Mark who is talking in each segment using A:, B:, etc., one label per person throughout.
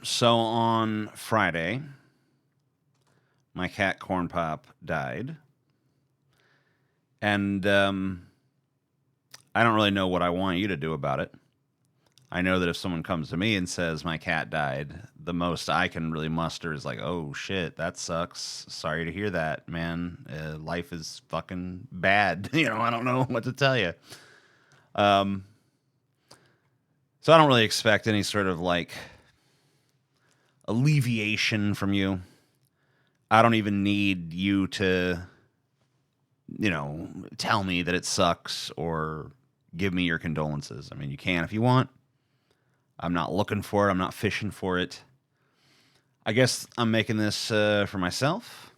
A: So on Friday, my cat Corn Pop died, and I don't really know what I want you to do about it. I know that if someone comes to me and says my cat died, the most I can really muster is like, "Oh shit, that sucks. Sorry to hear that, man. Life is fucking bad." I don't know what to tell you. Um, so I don't really expect any sort of like alleviation from you. I don't even need you to, tell me that it sucks or give me your condolences. I mean, you can if you want. I'm not looking for it. I'm not fishing for it. I guess I'm making this for myself.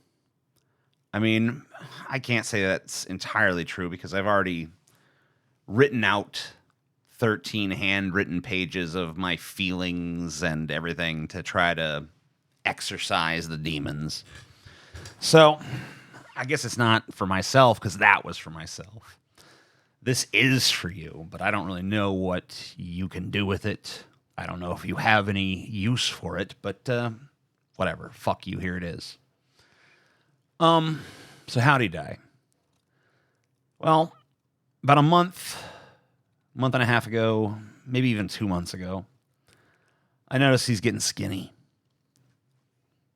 A: I mean, I can't say that's entirely true because I've already written out 13 handwritten pages of my feelings and everything to try to exorcise the demons. So I guess it's not for myself because that was for myself. This is for you, but I don't really know what you can do with it. I don't know if you have any use for it, but whatever. Fuck you. Here it is. So how'd he die? Well, about month and a half ago, maybe even 2 months ago, I noticed he's getting skinny.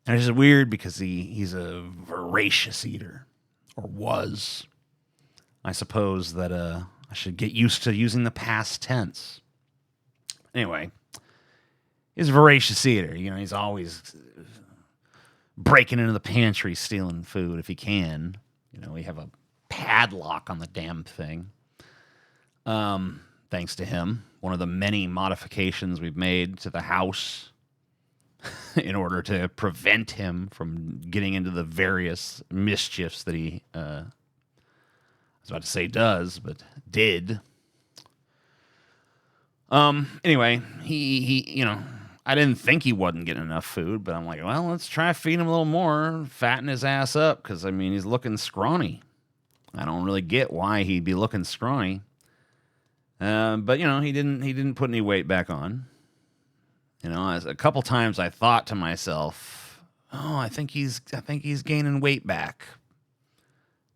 A: And it's just weird because he's a voracious eater, or was. I suppose that I should get used to using the past tense. Anyway, he's a voracious eater. He's always breaking into the pantry, stealing food if he can. We have a padlock on the damn thing. Thanks to him, one of the many modifications we've made to the house in order to prevent him from getting into the various mischiefs that he, I was about to say does, but did. Anyway, he, I didn't think he wasn't getting enough food, but I'm like, well, let's try feeding him a little more, fatten his ass up, because, I mean, he's looking scrawny. I don't really get why he'd be looking scrawny. But, he didn't put any weight back on. A couple times I thought to myself, oh, I think he's gaining weight back.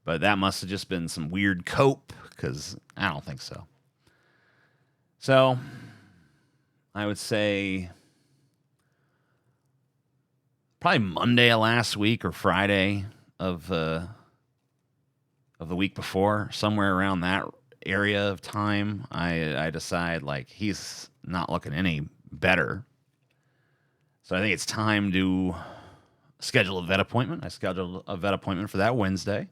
A: But that must have just been some weird cope, because I don't think so. So, I would say probably Monday of last week or Friday of the week before, somewhere around that area of time, I decide like he's not looking any better. So I think it's time to schedule a vet appointment. I scheduled a vet appointment for that Wednesday.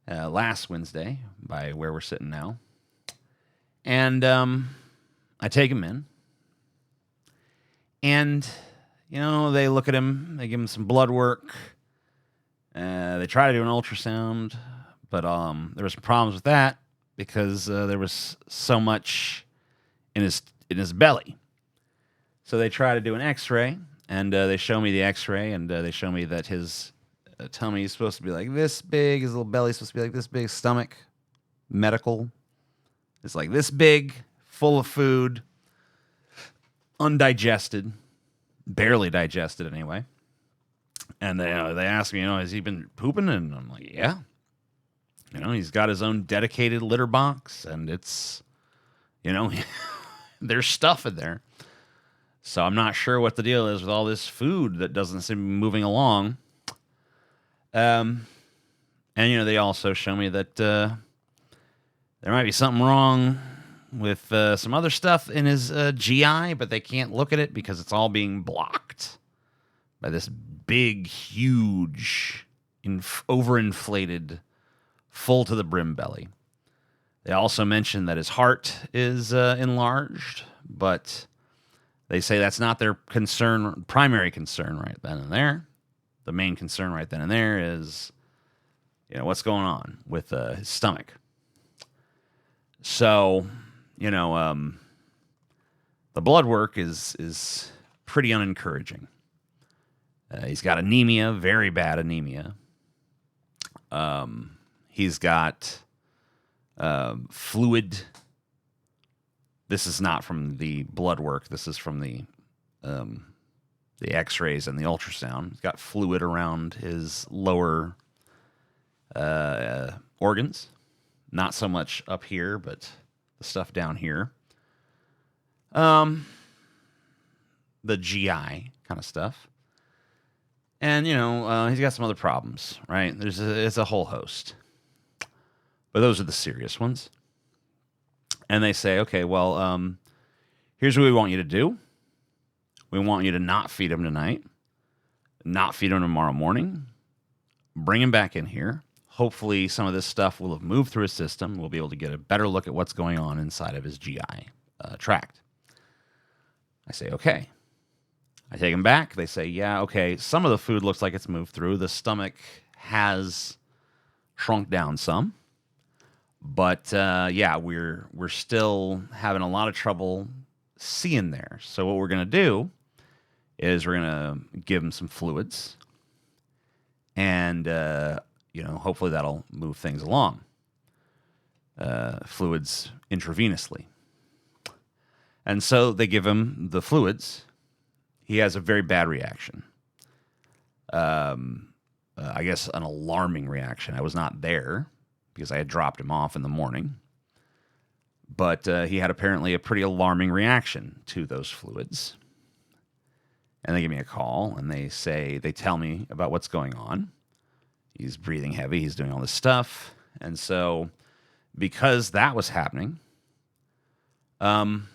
A: Last Wednesday, by where we're sitting now. And I take him in. And, they look at him. They give him some blood work. They try to do an ultrasound. But there were some problems with that because there was so much in his belly. So they try to do an X-ray, and they show me the X-ray, and they show me that his tummy is supposed to be like this big, his little belly is supposed to be like this big, stomach, medical, it's like this big, full of food, undigested, barely digested anyway. And they ask me, has he been pooping? And I'm like, yeah. He's got his own dedicated litter box, and it's, there's stuff in there. So I'm not sure what the deal is with all this food that doesn't seem to be moving along. And, they also show me that there might be something wrong with some other stuff in his GI, but they can't look at it because it's all being blocked by this big, huge, overinflated, full to the brim belly. They also mention that his heart is enlarged, but they say that's not their primary concern right then and there. The main concern right then and there is, what's going on with his stomach. So, the blood work is pretty unencouraging. He's got anemia, very bad anemia. He's got fluid. This is not from the blood work. This is from the the X-rays and the ultrasound. He's got fluid around his lower organs, not so much up here, but the stuff down here. The GI kind of stuff. And, he's got some other problems, right? It's a whole host. But those are the serious ones. And they say, okay, well, here's what we want you to do. We want you to not feed him tonight, not feed him tomorrow morning, bring him back in here. Hopefully some of this stuff will have moved through his system. We'll be able to get a better look at what's going on inside of his GI tract. I say, okay. I take him back. They say, yeah, okay. Some of the food looks like it's moved through. The stomach has shrunk down some. But, we're still having a lot of trouble seeing there. So what we're going to do is we're going to give him some fluids. And, hopefully that'll move things along. Fluids intravenously. And so they give him the fluids. He has a very bad reaction. I guess an alarming reaction. I was not there because I had dropped him off in the morning. But he had apparently a pretty alarming reaction to those fluids. And they give me a call, and they tell me about what's going on. He's breathing heavy. He's doing all this stuff. And so because that was happening, one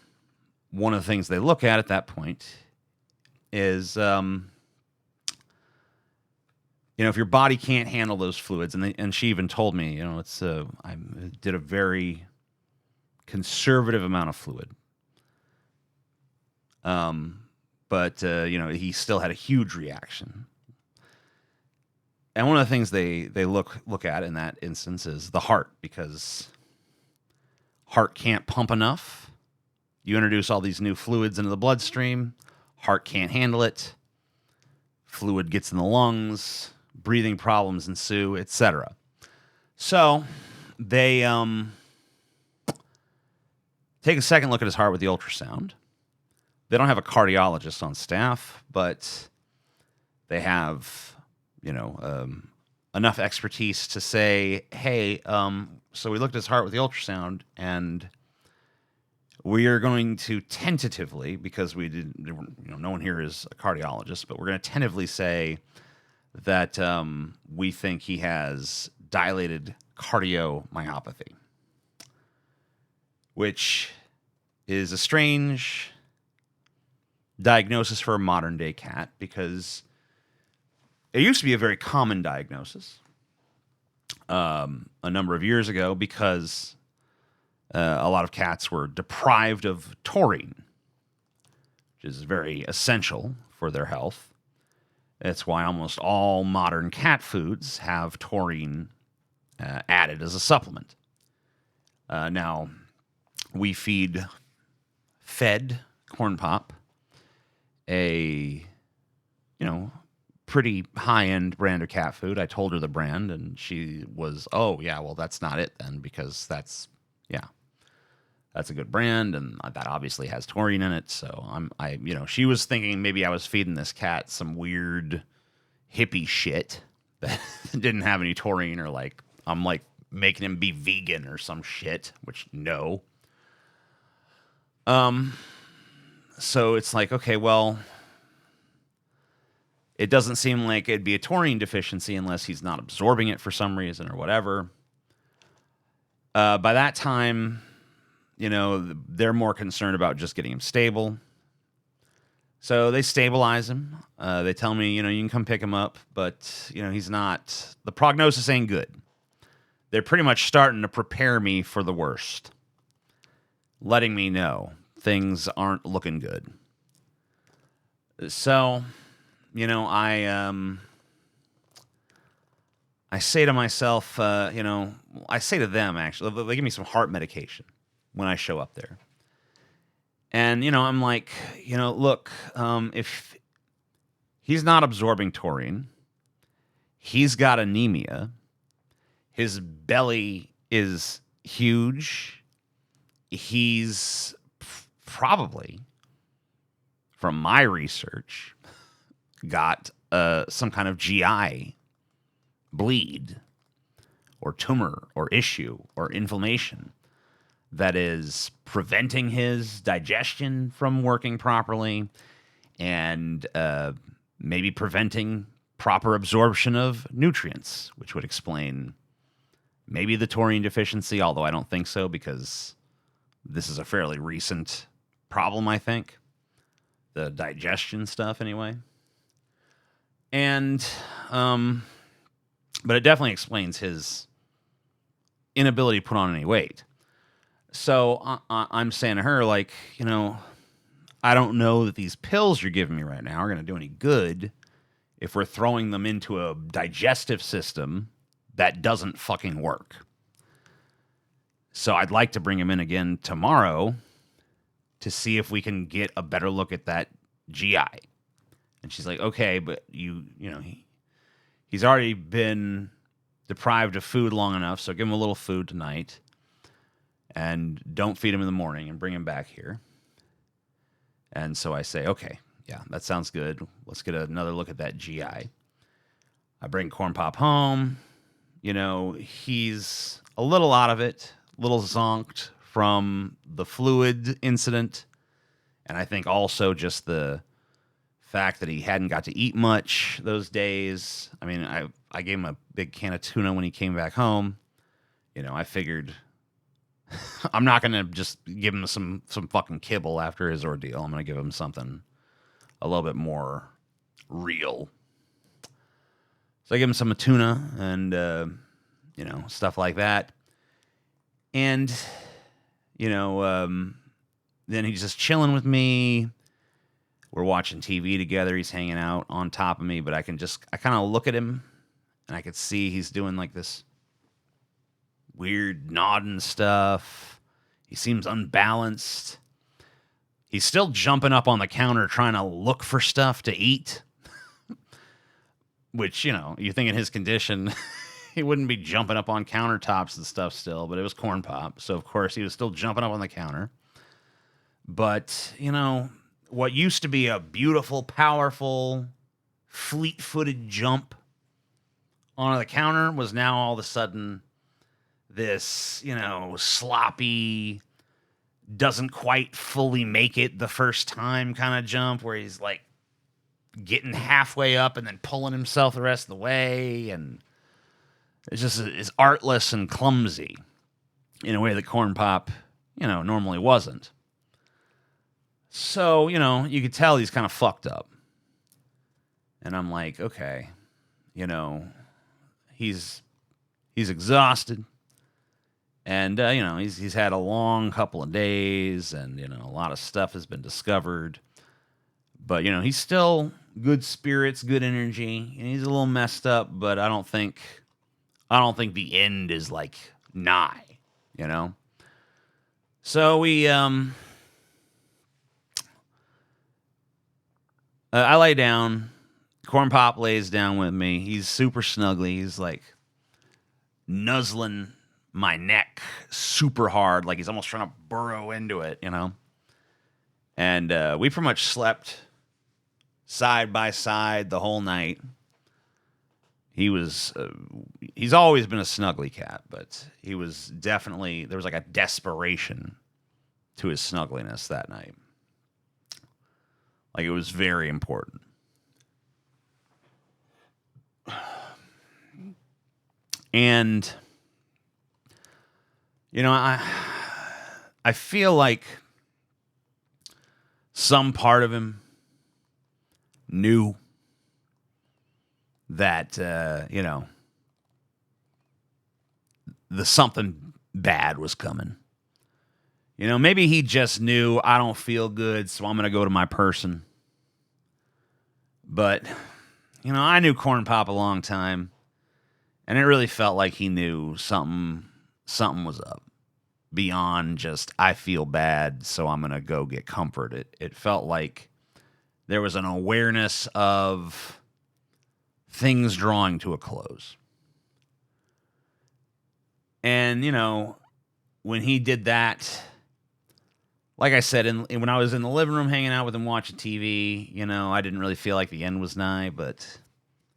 A: of the things they look at that point is, if your body can't handle those fluids, and she even told me, I did a very conservative amount of fluid. But he still had a huge reaction. And one of the things they look at in that instance is the heart, because heart can't pump enough. You introduce all these new fluids into the bloodstream, heart can't handle it. Fluid gets in the lungs, breathing problems ensue, etc. So they take a second look at his heart with the ultrasound. They don't have a cardiologist on staff, but they have, enough expertise to say, hey, so we looked at his heart with the ultrasound, and we are going to tentatively, because no one here is a cardiologist, but we're going to tentatively say that we think he has dilated cardiomyopathy, which is a strange diagnosis for a modern day cat, because it used to be a very common diagnosis a number of years ago, because a lot of cats were deprived of taurine, which is very essential for their health. That's why almost all modern cat foods have taurine added as a supplement. Now, we fed Corn Pop a, pretty high-end brand of cat food. I told her the brand, and she was, oh, yeah, well, that's not it then, because that's a good brand, and that obviously has taurine in it. So she was thinking maybe I was feeding this cat some weird hippie shit that didn't have any taurine, or I'm making him be vegan or some shit, which no. So it's like, okay, well, it doesn't seem like it'd be a taurine deficiency unless he's not absorbing it for some reason or whatever. By that time, they're more concerned about just getting him stable. So they stabilize him. They tell me, you can come pick him up, but, he's not, the prognosis ain't good. They're pretty much starting to prepare me for the worst, letting me know things aren't looking good. So, I say to myself, I say to them, actually, they give me some heart medication when I show up there. And, I'm like, look, if he's not absorbing taurine, he's got anemia, his belly is huge, he's probably from my research, got some kind of GI bleed or tumor or issue or inflammation that is preventing his digestion from working properly and maybe preventing proper absorption of nutrients, which would explain maybe the taurine deficiency, although I don't think so because this is a fairly recent problem, I think. The digestion stuff, anyway. And, but it definitely explains his inability to put on any weight. So I'm saying to her, like, I don't know that these pills you're giving me right now are going to do any good if we're throwing them into a digestive system that doesn't fucking work. So I'd like to bring him in again tomorrow to see if we can get a better look at that GI. And she's like, okay, but he's already been deprived of food long enough, so give him a little food tonight. And don't feed him in the morning and bring him back here. And so I say, okay, yeah, that sounds good. Let's get another look at that GI. I bring Corn Pop home. He's a little out of it, a little zonked from the fluid incident. And I think also just the fact that he hadn't got to eat much those days. I mean, I gave him a big can of tuna when he came back home. I figured I'm not going to just give him some fucking kibble after his ordeal. I'm going to give him something a little bit more real. So I give him some tuna and, stuff like that. And, then he's just chilling with me. We're watching TV together. He's hanging out on top of me, but I kind of look at him and I could see he's doing like this weird nodding stuff. He seems unbalanced. He's still jumping up on the counter trying to look for stuff to eat. Which, you think in his condition, he wouldn't be jumping up on countertops and stuff still, but it was Corn Pop. So, of course, he was still jumping up on the counter. But, what used to be a beautiful, powerful, fleet-footed jump onto the counter was now all of a sudden this, sloppy, doesn't quite fully make it the first time kind of jump where he's like getting halfway up and then pulling himself the rest of the way. And it's artless and clumsy in a way that Corn Pop, normally wasn't. So, you could tell he's kind of fucked up. And I'm like, okay, he's exhausted. And, he's had a long couple of days and, a lot of stuff has been discovered. But, he's still good spirits, good energy. And he's a little messed up, but I don't think the end is like nigh, So we, I lay down. Corn Pop lays down with me. He's super snuggly. He's like nuzzling my neck super hard, like he's almost trying to burrow into it, And we pretty much slept side by side the whole night. He's always been a snuggly cat, but he was definitely, there was like a desperation to his snuggliness that night. Like it was very important. And I feel like some part of him knew that, the something bad was coming. Maybe he just knew I don't feel good, so I'm going to go to my person. But, I knew Corn Pop a long time, and it really felt like he knew something was up. Beyond just, I feel bad, so I'm going to go get comfort. It felt like there was an awareness of things drawing to a close. And, when he did that, like I said, when I was in the living room hanging out with him watching TV, I didn't really feel like the end was nigh. But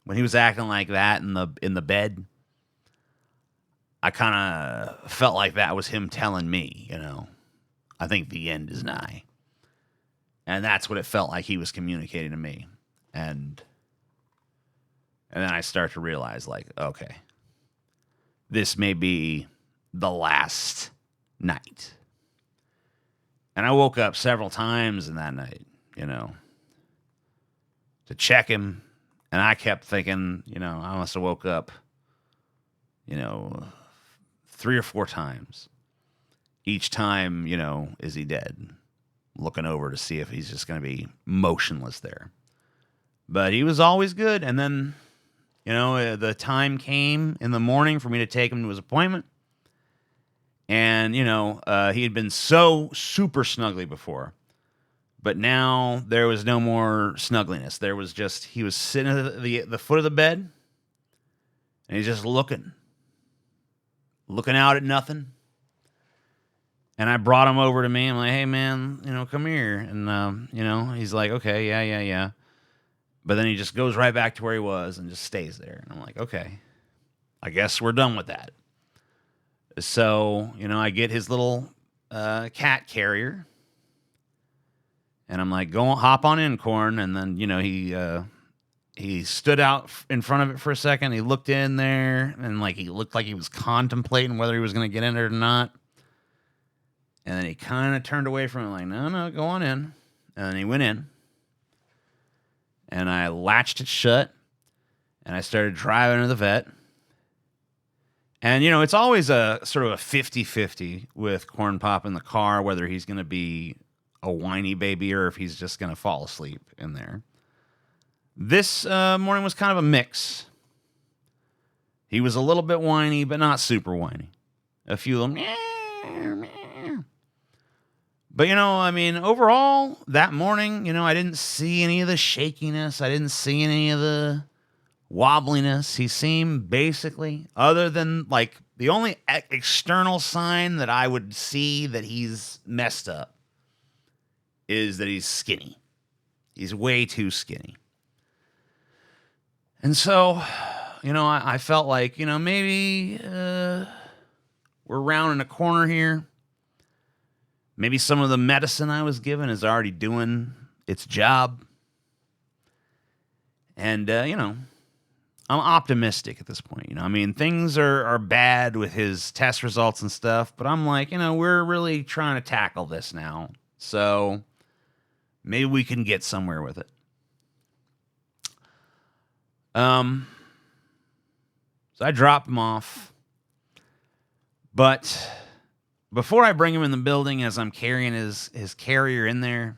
A: when he was acting like that in the bed, I kind of felt like that was him telling me, I think the end is nigh. And that's what it felt like he was communicating to me. And then I start to realize, like, okay, this may be the last night. And I woke up several times in that night, to check him. And I kept thinking, I must have woke up, 3 or 4 times. Each time, is he dead? Looking over to see if he's just going to be motionless there. But he was always good. And then, the time came in the morning for me to take him to his appointment. And, he had been so super snuggly before. But now there was no more snuggliness. There was just, he was sitting at the foot of the bed. And he's just looking out at nothing. And I brought him over to me. I'm like, hey, man, come here. And, he's like, okay, yeah. But then he just goes right back to where he was and just stays there. And I'm like, okay, I guess we're done with that. So, I get his little cat carrier. And I'm like, hop on in, Corn. And then, he stood out in front of it for a second. He looked in there and he looked like he was contemplating whether he was going to get in it or not. And then he kind of turned away from it like, no, go on in. And then he went in. And I latched it shut. And I started driving to the vet. And, it's always a sort of a 50-50 with Corn Pop in the car, whether he's going to be a whiny baby or if he's just going to fall asleep in there. This morning was kind of a mix. He was a little bit whiny, but not super whiny. A few of them, but, overall, that morning, I didn't see any of the shakiness. I didn't see any of the wobbliness. He seemed basically, other than, the only external sign that I would see that he's messed up is that he's skinny. He's way too skinny. And so, I felt like, maybe we're rounding a corner here. Maybe some of the medicine I was given is already doing its job. And, I'm optimistic at this point. Things are bad with his test results and stuff, but I'm like, we're really trying to tackle this now. So maybe we can get somewhere with it. So I drop him off. But before I bring him in the building, as I'm carrying his carrier in there,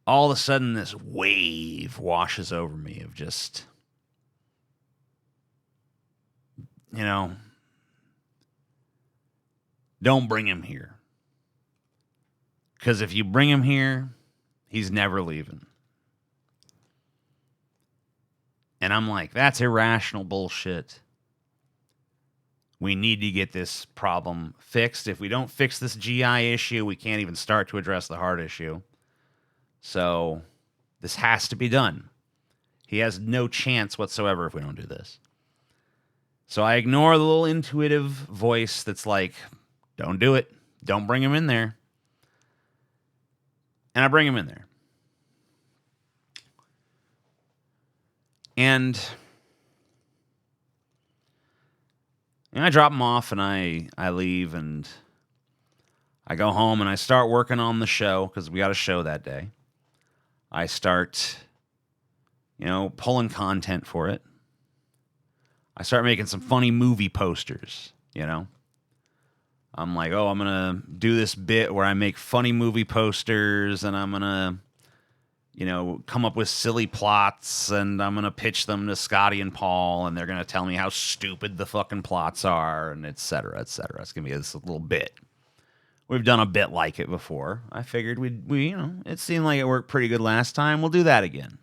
A: all of a sudden this wave washes over me of just, don't bring him here. Because if you bring him here, he's never leaving. And I'm like, that's irrational bullshit. We need to get this problem fixed. If we don't fix this GI issue, we can't even start to address the heart issue. So this has to be done. He has no chance whatsoever if we don't do this. So I ignore the little intuitive voice that's like, don't do it. Don't bring him in there. And I bring him in there. And I drop him off and I leave and I go home and I start working on the show because we got a show that day. I start, pulling content for it. I start making some funny movie posters, I'm like, I'm going to do this bit where I make funny movie posters and I'm going to, come up with silly plots and I'm going to pitch them to Scotty and Paul and they're going to tell me how stupid the fucking plots are and et cetera, et cetera. It's going to be this little bit. We've done a bit like it before. I figured it seemed like it worked pretty good last time. We'll do that again.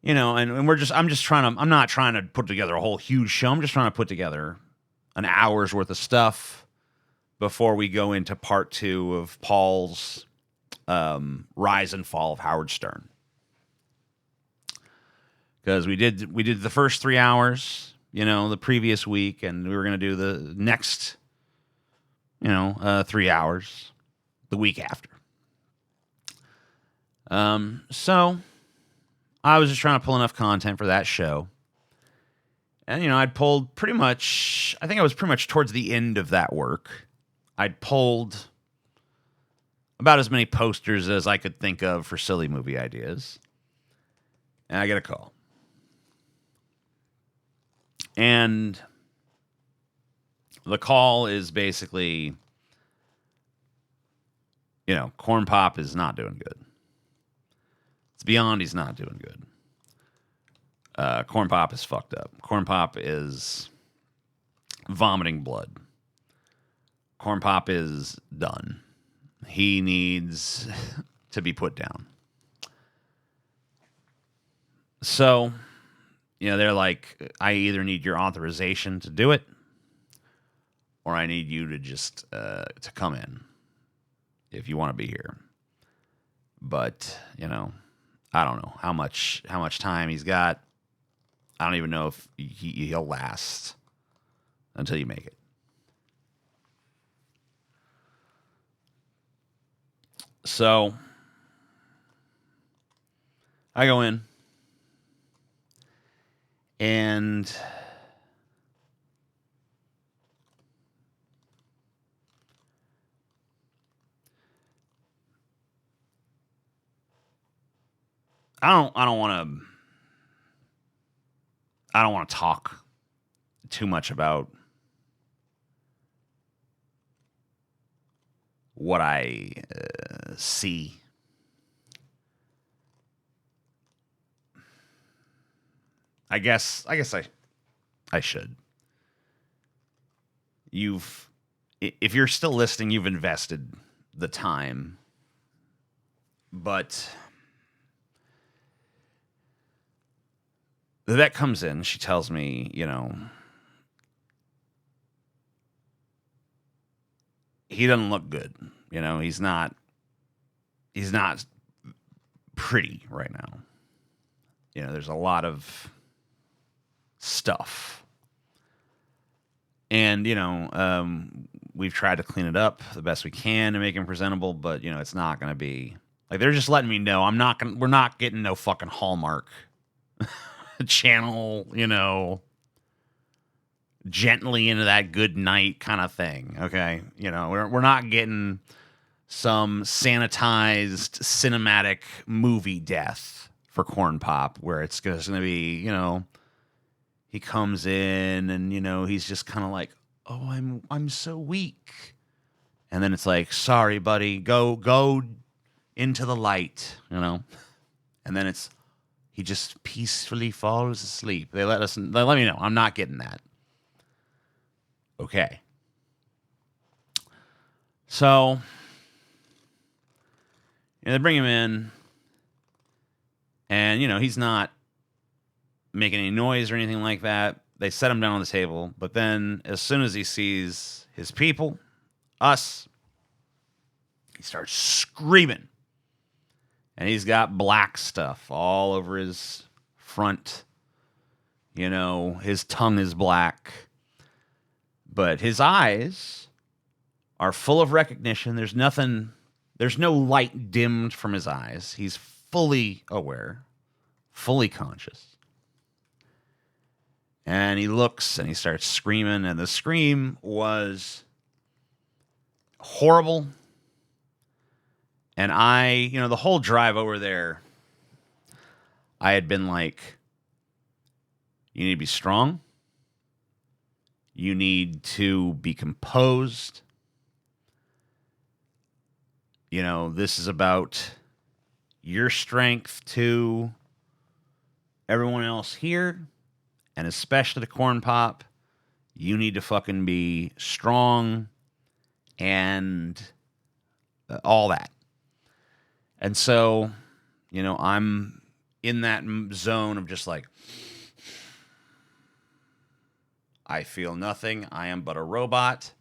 A: And I'm not trying to put together a whole huge show. I'm just trying to put together an hour's worth of stuff before we go into part 2 of Paul's rise and fall of Howard Stern. Because we did the first 3 hours, the previous week, and we were going to do the next, 3 hours the week after. So I was just trying to pull enough content for that show. And, I'd pulled pretty much, I think I was pretty much towards the end of that work. I'd pulled about as many posters as I could think of for silly movie ideas. And I get a call. And the call is basically, Corn Pop is not doing good. It's beyond he's not doing good. Corn Pop is fucked up. Corn Pop is vomiting blood. Corn Pop is done. He needs to be put down. So, they're like, I either need your authorization to do it, or I need you to just to come in if you want to be here. But, I don't know how much time he's got. I don't even know if he'll last until you make it. So I go in, and I don't want to talk too much about what I see. I guess I should. If you're still listening, you've invested the time. But that comes in, she tells me, he doesn't look good. He's not pretty right now. There's a lot of stuff. And, we've tried to clean it up the best we can to make him presentable, but, it's not going to be like, they're just letting me know we're not getting no fucking Hallmark channel, gently into that good night kind of thing. Okay. We're not getting some sanitized cinematic movie death for Corn Pop where it's going to be, he comes in and, he's just kind of like, oh, I'm so weak. And then it's like, sorry, buddy, go into the light, And then he just peacefully falls asleep. They let me know. I'm not getting that. Okay. So, they bring him in, and, he's not making any noise or anything like that. They set him down on the table, but then as soon as he sees his people, us, he starts screaming. And he's got black stuff all over his front. His tongue is black. But his eyes are full of recognition. There's no light dimmed from his eyes. He's fully aware, fully conscious. And he looks and he starts screaming, and the scream was horrible. And the whole drive over there, I had been like, you need to be strong. You need to be composed. This is about your strength to everyone else here, and especially the Corn Pop. You need to fucking be strong and all that. And so, I'm in that zone of just like, I feel nothing. I am but a robot.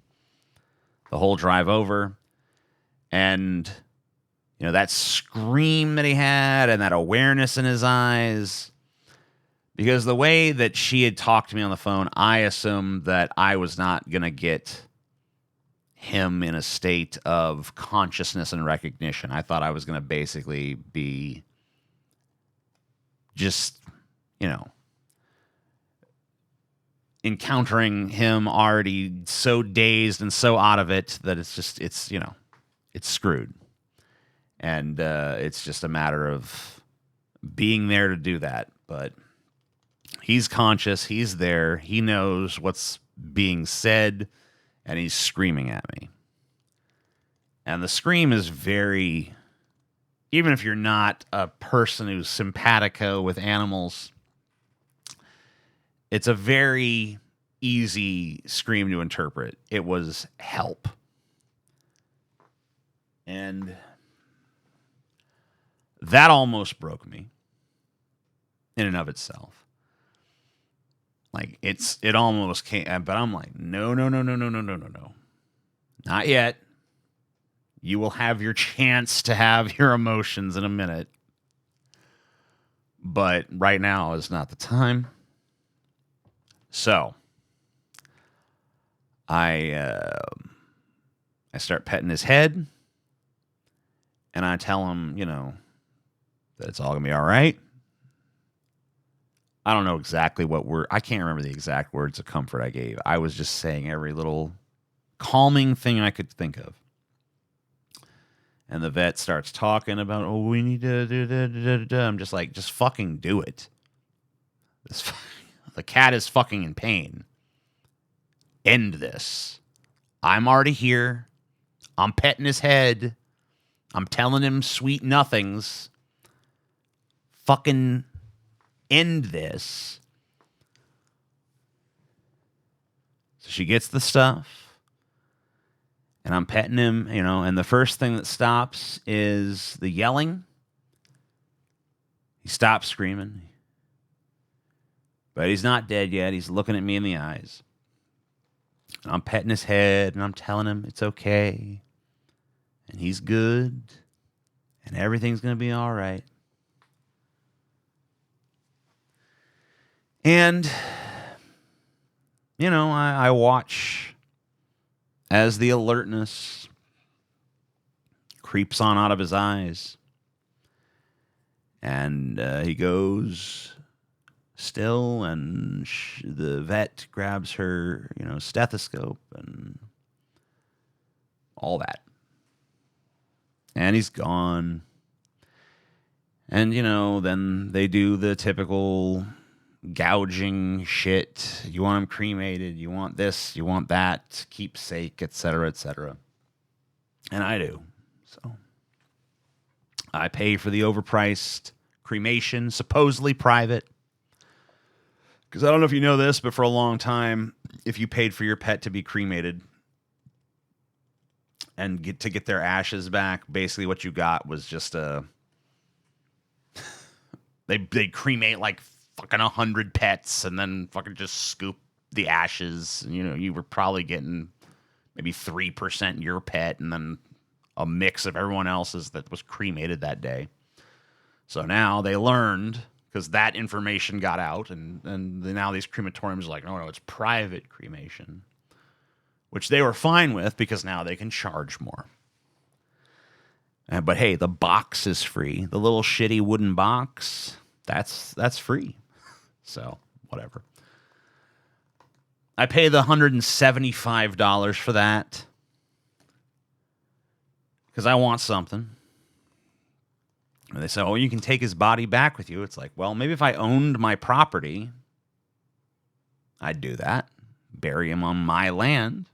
A: the whole drive over. And, that scream that he had and that awareness in his eyes. Because the way that she had talked to me on the phone, I assumed that I was not going to get him in a state of consciousness and recognition. I thought I was going to basically be just, encountering him already so dazed and so out of it that it's screwed. And it's just a matter of being there to do that. But he's conscious. He's there. He knows what's being said, and he's screaming at me. And the scream is very, even if you're not a person who's simpatico with animals, it's a very easy scream to interpret. It was help. And that almost broke me in and of itself. Like it almost came, but I'm like, no. Not yet. You will have your chance to have your emotions in a minute. But right now is not the time. So I start petting his head, and I tell him, that it's all gonna be all right. I don't know exactly I can't remember the exact words of comfort I gave. I was just saying every little calming thing I could think of. And the vet starts talking about, we need to do. I'm just like, just fucking do it. The cat is fucking in pain. End this. I'm already here. I'm petting his head. I'm telling him sweet nothings. Fucking end this. So she gets the stuff. And I'm petting him, and the first thing that stops is the yelling. He stops screaming. But he's not dead yet. He's looking at me in the eyes. And I'm petting his head, and I'm telling him it's okay. And he's good. And everything's going to be all right. And, I watch as the alertness creeps on out of his eyes. And he goes still, and the vet grabs her, stethoscope and all that. And he's gone. And, then they do the typical gouging shit. You want him cremated. You want this. You want that. Keepsake, etc., etc. And I do. So I pay for the overpriced cremation, supposedly private. Because I don't know if you know this, but for a long time, if you paid for your pet to be cremated and get their ashes back, basically what you got was just they cremate like fucking 100 pets and then fucking just scoop the ashes. You were probably getting maybe 3% your pet and then a mix of everyone else's that was cremated that day. So now they learned, because that information got out, and now these crematoriums are like, no, it's private cremation, which they were fine with because now they can charge more. But hey, the box is free. The little shitty wooden box, that's free. So whatever. I pay the $175 for that because I want something. And they say, oh, you can take his body back with you. It's like, well, maybe if I owned my property, I'd do that. Bury him on my land.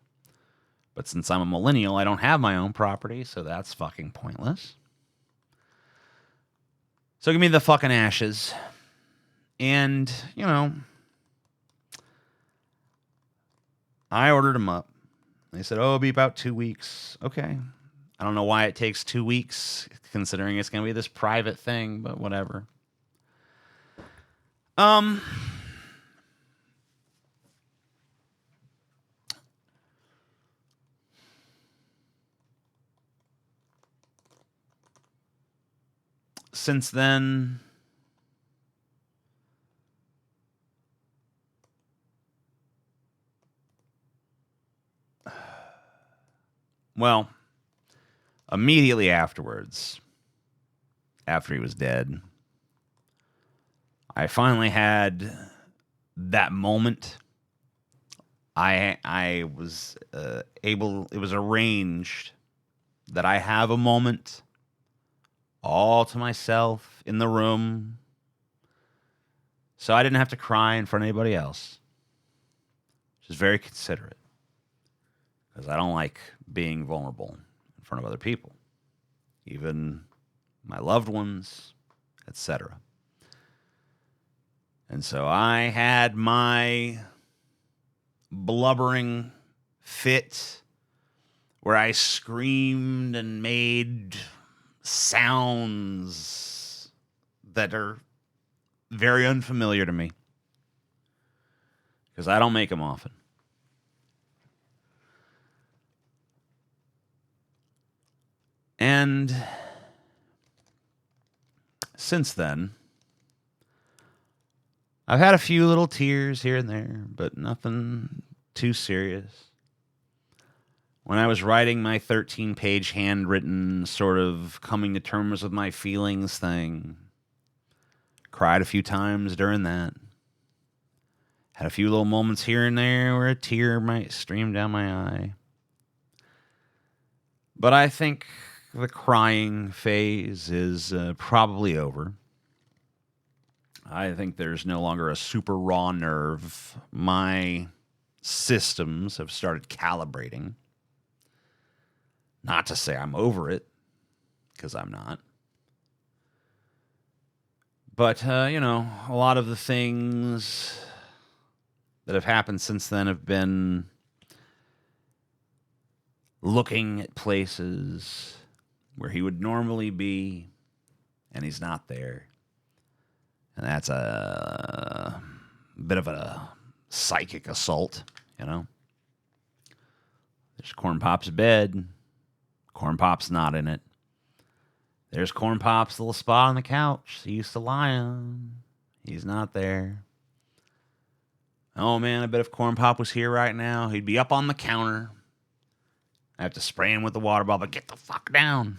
A: But since I'm a millennial, I don't have my own property, so that's fucking pointless. So give me the fucking ashes. And, I ordered them up. They said, oh, it'll be about 2 weeks. Okay. I don't know why it takes 2 weeks, considering it's going to be this private thing, but whatever. since then, well, immediately afterwards, after he was dead, I finally had that moment. I was able. It was arranged that I have a moment all to myself in the room, so I didn't have to cry in front of anybody else, which is very considerate because I don't like being vulnerable in front of other people, even my loved ones, etc. And so I had my blubbering fit where I screamed and made sounds that are very unfamiliar to me because I don't make them often. And since then, I've had a few little tears here and there, but nothing too serious. When I was writing my 13-page handwritten sort of coming to terms with my feelings thing, cried a few times during that. Had a few little moments here and there where a tear might stream down my eye. But I think the crying phase is probably over. I think there's no longer a super raw nerve. My systems have started calibrating. Not to say I'm over it, because I'm not. But, a lot of the things that have happened since then have been looking at places where he would normally be, and he's not there. And that's a bit of a psychic assault, There's Corn Pop's bed. Corn Pop's not in it. There's Corn Pop's little spot on the couch he used to lie on. He's not there. Oh, man, I bet if Corn Pop was here right now, he'd be up on the counter. I have to spray him with the water bottle, but get the fuck down.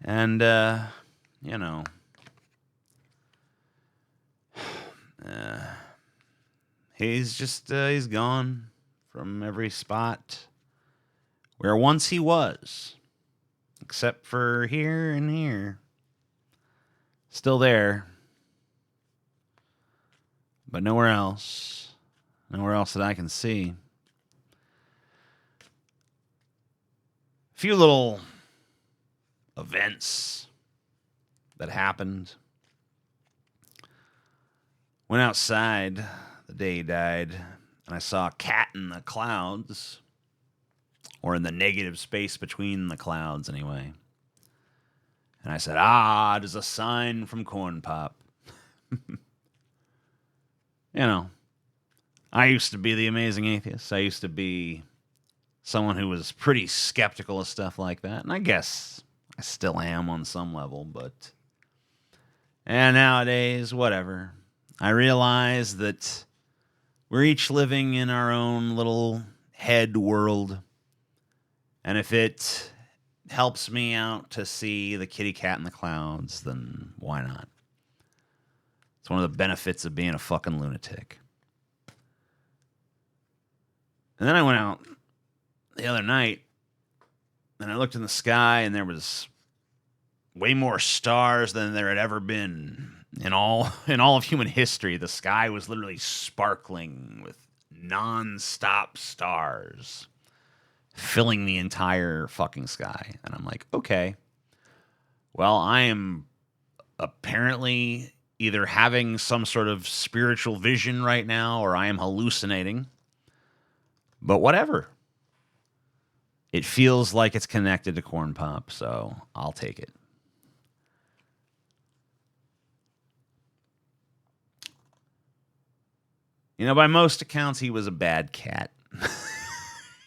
A: And, he's gone from every spot where once he was, except for here and here. Still there, but nowhere else. Nowhere else that I can see. A few little events that happened. Went outside the day he died, and I saw a cat in the clouds, or in the negative space between the clouds, anyway. And I said, it is a sign from Corn Pop. I used to be the amazing atheist. I used to be someone who was pretty skeptical of stuff like that, and I guess I still am on some level, but... And nowadays, whatever. I realize that we're each living in our own little head world. And if it helps me out to see the kitty cat in the clouds, then why not? It's one of the benefits of being a fucking lunatic. And then I went out the other night, and I looked in the sky, and there was way more stars than there had ever been in all of human history. The sky was literally sparkling with non-stop stars filling the entire fucking sky. And I'm like, okay, well, I am apparently either having some sort of spiritual vision right now, or I am hallucinating. But whatever. It feels like it's connected to Corn Pop, so I'll take it. By most accounts, he was a bad cat.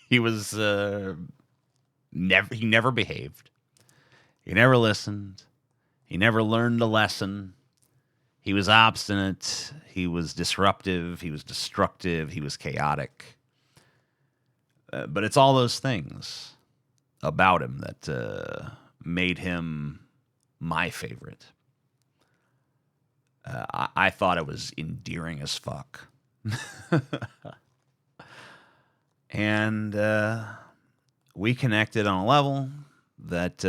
A: He was he never behaved. He never listened. He never learned a lesson. He was obstinate. He was disruptive. He was destructive. He was chaotic. But it's all those things about him that made him my favorite. I thought it was endearing as fuck. And we connected on a level that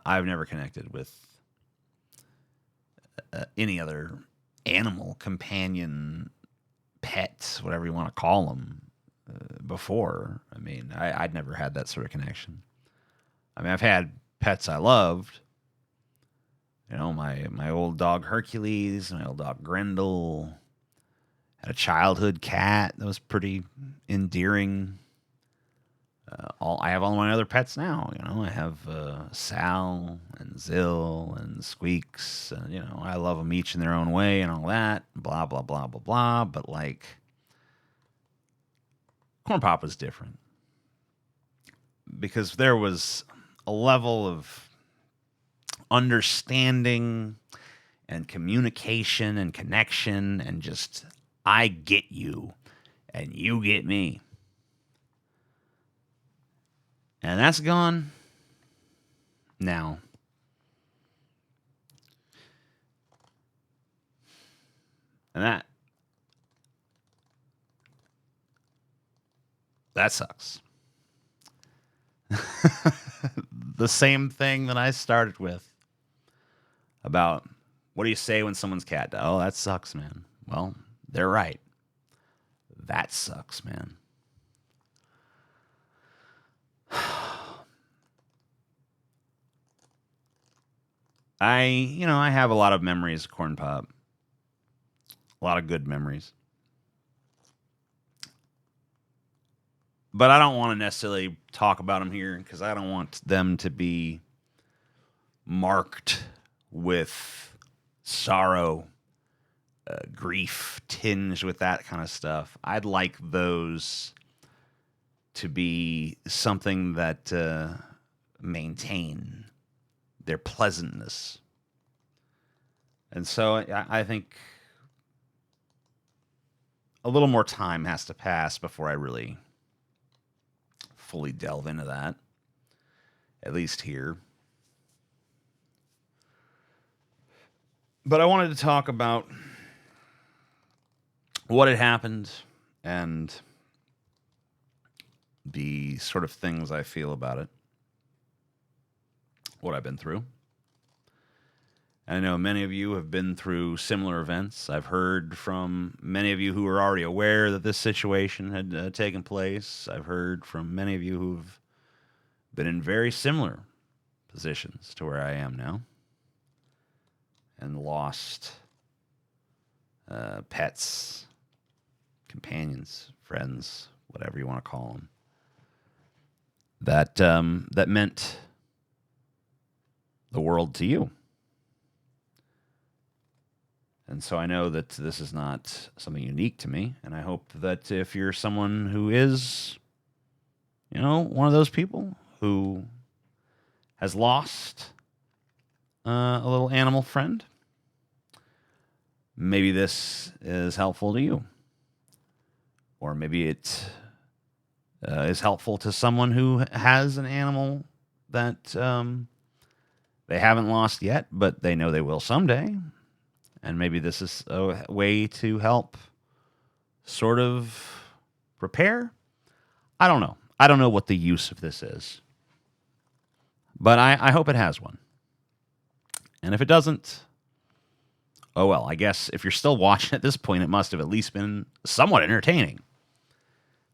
A: I've never connected with any other animal, companion, pet, whatever you want to call them, before. I mean, I'd never had that sort of connection. I mean, I've had pets I loved. You know, my old dog Hercules, my old dog Grendel. Had a childhood cat that was pretty endearing. I have all my other pets now. You know, I have Sal and Zill and Squeaks, and you know, I love them each in their own way and all that. Blah blah blah blah blah. But like, Corn Pop was different because there was a level of understanding and communication and connection and just I get you and you get me. And that's gone now. And that sucks. The same thing that I started with about what do you say when someone's cat dies? Oh, that sucks, man. Well, they're right. That sucks, man. I have a lot of memories of Corn Pop. A lot of good memories. But I don't want to necessarily talk about them here because I don't want them to be marked with sorrow, grief tinged with that kind of stuff. I'd like those to be something that maintain their pleasantness. And so I think a little more time has to pass before I really fully delve into that, at least here. But I wanted to talk about what had happened and the sort of things I feel about it, what I've been through. I know many of you have been through similar events. I've heard from many of you who are already aware that this situation had taken place. I've heard from many of you who've been in very similar positions to where I am now and lost pets, companions, friends, whatever you want to call them. That meant the world to you. And so I know that this is not something unique to me, and I hope that if you're someone who is, one of those people who has lost a little animal friend, maybe this is helpful to you. Or maybe it is helpful to someone who has an animal that they haven't lost yet, but they know they will someday. And maybe this is a way to help sort of prepare. I don't know. I don't know what the use of this is. But I hope it has one. And if it doesn't, oh well, I guess if you're still watching at this point, it must have at least been somewhat entertaining,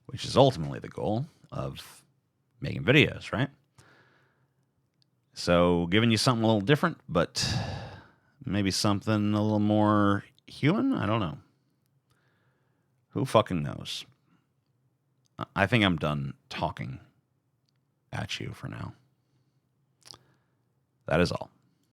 A: which is ultimately the goal of making videos, right? So giving you something a little different, but maybe something a little more human? I don't know. Who fucking knows? I think I'm done talking at you for now. That is all.